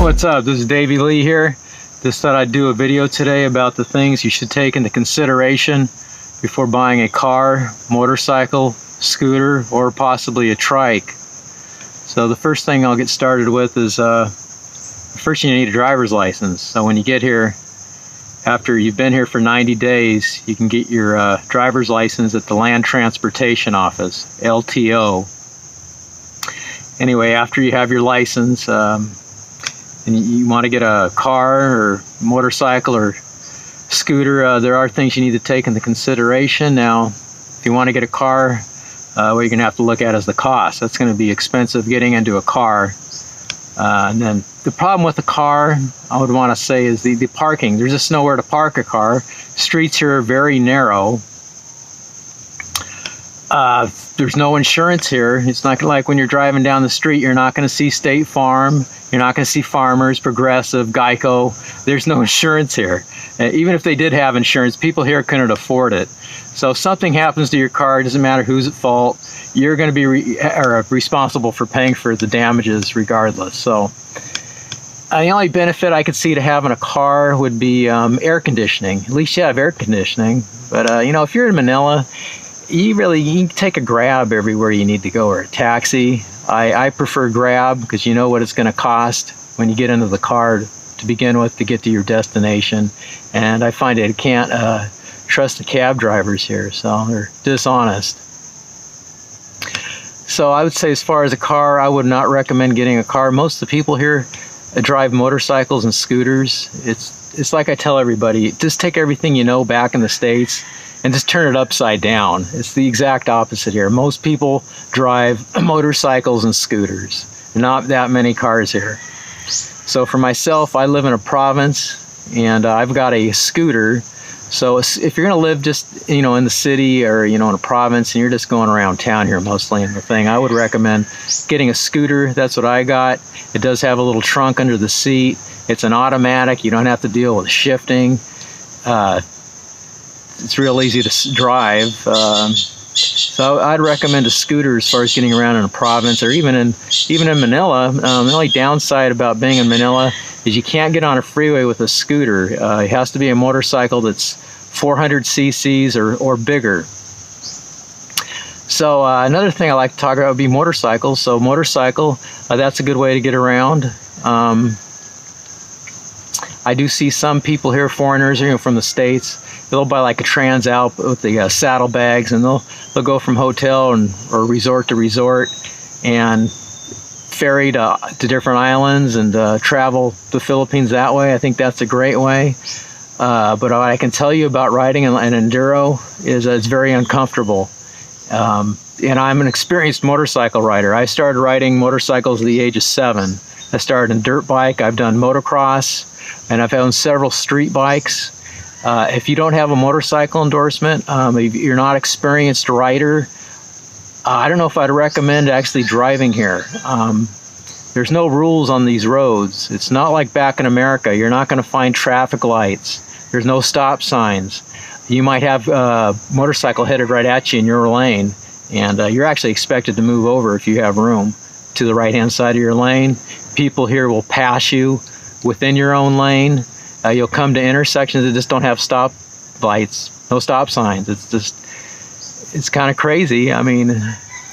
What's up? This is Davey Lee here. Just thought I'd do a video today about the things you should take into consideration before buying a car, motorcycle, scooter, or possibly a trike. So the first thing I'll get started with is first you need a driver's license. So when you get here, after you've been here for 90 days, you can get your driver's license at the Land Transportation Office, LTO. Anyway, after you have your license, and you want to get a car or motorcycle or scooter, there are things you need to take into consideration. Now, if you want to get a car, what you're going to have to look at is the cost. That's going to be expensive getting into a car. And then the problem with the car, I would want to say, is the parking. There's just nowhere to park a car. Streets here are very narrow. There's no insurance here. It's not like when you're driving down the street, you're not going to see State Farm. You're not going to see Farmers, Progressive, Geico. There's no insurance here. Even if they did have insurance, people here couldn't afford it. So if something happens to your car, it doesn't matter who's at fault, you're going to be responsible for paying for the damages regardless. So the only benefit I could see to having a car would be air conditioning. At least you have air conditioning. But you know, if you're in Manila, you can take a Grab everywhere you need to go, or a taxi. I prefer Grab because you know what it's going to cost when you get into the car to begin with to get to your destination. And I find I can't trust the cab drivers here, so they're dishonest. So I would say, as far as a car, I would not recommend getting a car. Most of the people here drive motorcycles and scooters. It's like I tell everybody, just take everything you know back in the States and just turn it upside down. It's the exact opposite here. Most people drive motorcycles and scooters. Not that many cars here. So for myself, I live in a province and I've got a scooter. So if you're gonna live just, you know, in the city or, you know, in a province and you're just going around town here mostly in the thing, I would recommend getting a scooter. That's what I got. It does have a little trunk under the seat. It's an automatic. You don't have to deal with shifting. It's real easy to drive. So I'd recommend a scooter as far as getting around in a province, or even in Manila. The only downside about being in Manila is you can't get on a freeway with a scooter. It has to be a motorcycle that's 400 cc's or bigger. So another thing I like to talk about would be motorcycles. So motorcycle, that's a good way to get around. I do see some people here, foreigners, you know, from the States. They'll buy like a Transalp with the saddlebags, and they'll go from hotel or resort to resort and ferry to different islands and travel the Philippines that way. I think that's a great way. But what I can tell you about riding an enduro is it's very uncomfortable. And I'm an experienced motorcycle rider. I started riding motorcycles at the age of 7. I started in dirt bike. I've done motocross, and I've owned several street bikes. If you don't have a motorcycle endorsement, if you're not an experienced rider, I don't know if I'd recommend actually driving here. There's no rules on these roads. It's not like back in America. You're not going to find traffic lights. There's no stop signs. You might have a motorcycle headed right at you in your lane, and you're actually expected to move over if you have room to the right-hand side of your lane. People here will pass you within your own lane. You'll come to intersections that just don't have stop lights, no stop signs. It's kind of crazy. I mean,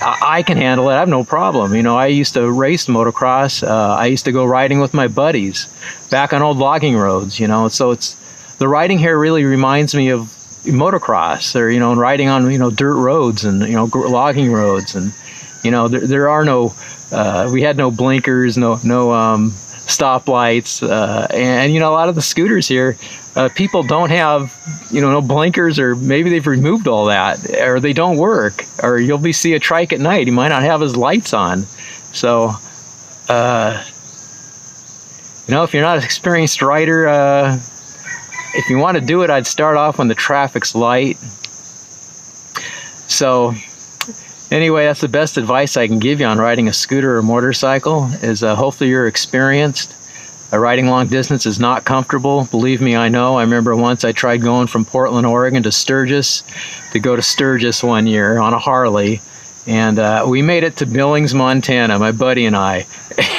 I can handle it. I have no problem. You know, I used to race motocross. I used to go riding with my buddies back on old logging roads, you know. So the riding here really reminds me of motocross, or, you know, riding on, you know, dirt roads and, you know, logging roads. And, you know, there are no, we had no blinkers, no stoplights, and you know, a lot of the scooters here, people don't have, you know, no blinkers, or maybe they've removed all that, or they don't work, or you'll see a trike at night, he might not have his lights on. So you know, if you're not an experienced rider, if you want to do it, I'd start off when the traffic's light. So anyway, that's the best advice I can give you on riding a scooter or motorcycle, is hopefully you're experienced. Riding long distance is not comfortable. Believe me, I know. I remember once I tried going from Portland, Oregon to Sturgis, to go to Sturgis one year on a Harley, And we made it to Billings, Montana, my buddy and I.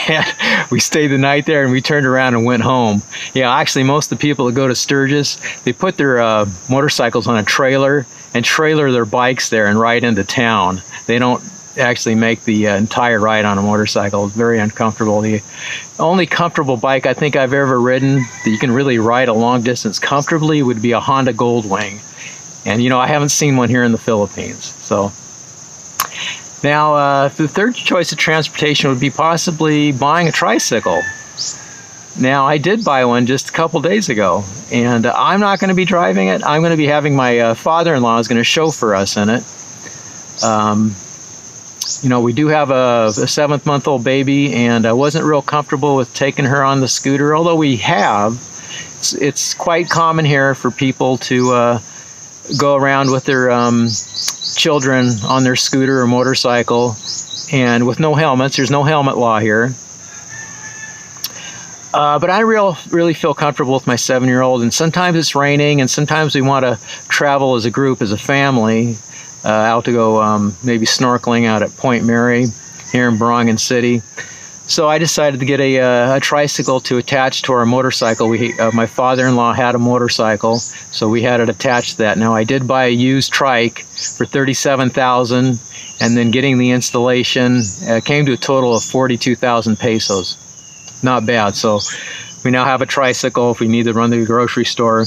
And we stayed the night there, and we turned around and went home. Yeah, actually, most of the people that go to Sturgis, they put their motorcycles on a trailer and trailer their bikes there and ride into town. They don't actually make the entire ride on a motorcycle. It's very uncomfortable. The only comfortable bike I think I've ever ridden that you can really ride a long distance comfortably would be a Honda Goldwing. And you know, I haven't seen one here in the Philippines. So now the third choice of transportation would be possibly buying a tricycle. Now, I did buy one just a couple days ago, and I'm not going to be driving it. I'm going to be having my father-in-law is going to chauffeur us in it. You know, we do have a 7-month-old baby, and I wasn't real comfortable with taking her on the scooter, although we have. It's quite common here for people to go around with their children on their scooter or motorcycle, and with no helmets. There's no helmet law here. But I really feel comfortable with my 7-year-old, and sometimes it's raining, and sometimes we want to travel as a group, as a family, out to go maybe snorkeling out at Point Mary here in Borongan City. So I decided to get a tricycle to attach to our motorcycle. My father-in-law had a motorcycle, so we had it attached to that. Now, I did buy a used trike for $37,000, and then getting the installation came to a total of 42,000 pesos. Not bad. So we now have a tricycle. If we need to run to the grocery store,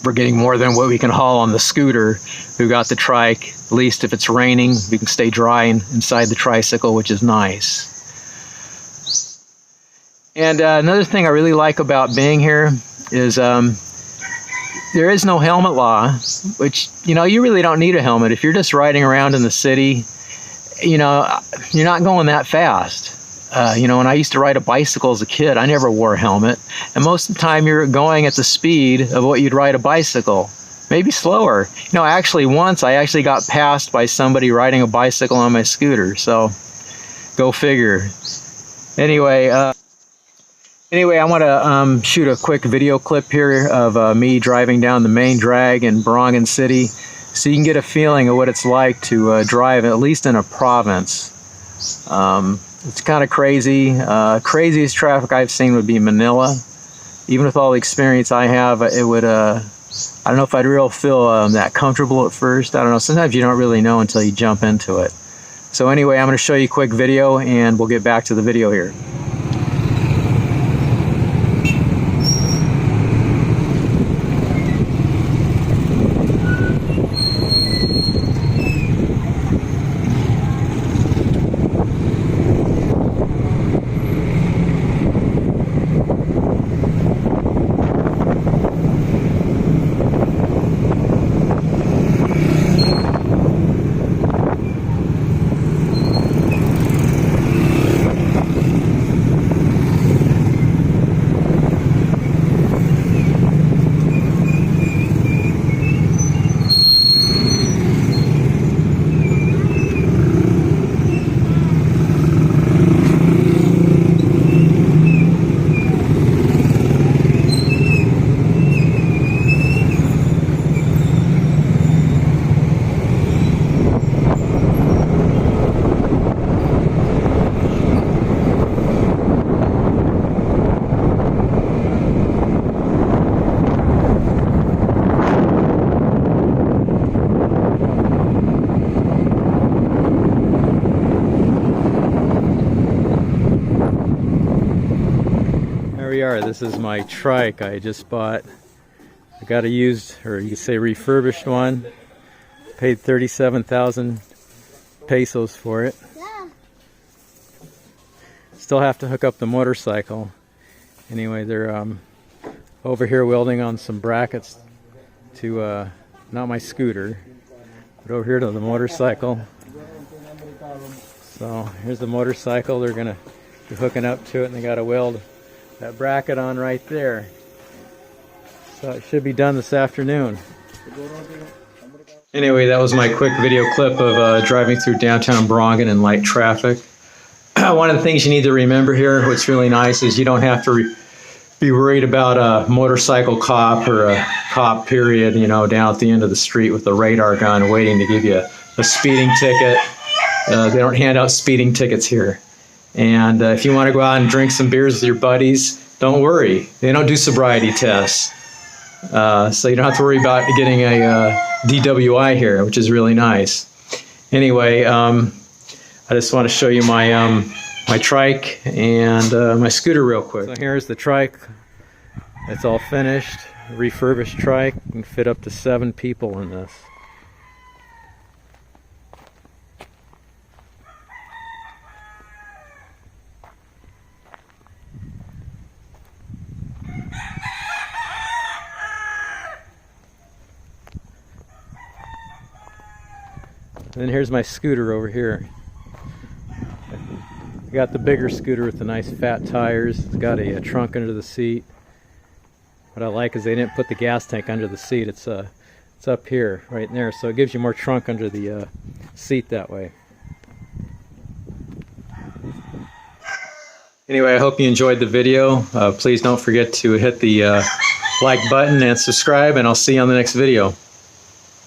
we're getting more than what we can haul on the scooter. We've got the trike. At least if it's raining, we can stay dry inside the tricycle, which is nice. And another thing I really like about being here is there is no helmet law, which, you know, you really don't need a helmet. If you're just riding around in the city, you know, you're not going that fast. You know, when I used to ride a bicycle as a kid, I never wore a helmet. And most of the time you're going at the speed of what you'd ride a bicycle, maybe slower. You know, actually once I actually got passed by somebody riding a bicycle on my scooter. So go figure. Anyway, I want to shoot a quick video clip here of me driving down the main drag in Borongan City, so you can get a feeling of what it's like to drive, at least in a province. It's kind of crazy. Craziest traffic I've seen would be Manila. Even with all the experience I have, it would, I don't know if I'd really feel that comfortable at first. I don't know. Sometimes you don't really know until you jump into it. So anyway, I'm going to show you a quick video, and we'll get back to the video here. This is my trike I just bought. I got a used, or you could say refurbished one. Paid 37,000 pesos for it. Yeah. Still have to hook up the motorcycle. Anyway, they're over here welding on some brackets to not my scooter, but over here to the motorcycle. So here's the motorcycle. They're gonna be hooking up to it, and they got to weld that bracket on right there. So it should be done this afternoon. Anyway, that was my quick video clip of driving through downtown Borongan in light traffic. One of the things you need to remember here, what's really nice, is you don't have to be worried about a motorcycle cop or a cop period, you know, down at the end of the street with a radar gun waiting to give you a speeding ticket. They don't hand out speeding tickets here. And if you want to go out and drink some beers with your buddies, don't worry. They don't do sobriety tests. So you don't have to worry about getting a DWI here, which is really nice. Anyway, I just want to show you my my trike and my scooter real quick. So here's the trike. It's all finished, refurbished trike. You can fit up to 7 people in this. Then here's my scooter over here. I got the bigger scooter with the nice fat tires. It's got a trunk under the seat. What I like is they didn't put the gas tank under the seat. It's up here, right in there, so it gives you more trunk under the seat that way. Anyway, I hope you enjoyed the video. Please don't forget to hit the like button and subscribe, and I'll see you on the next video.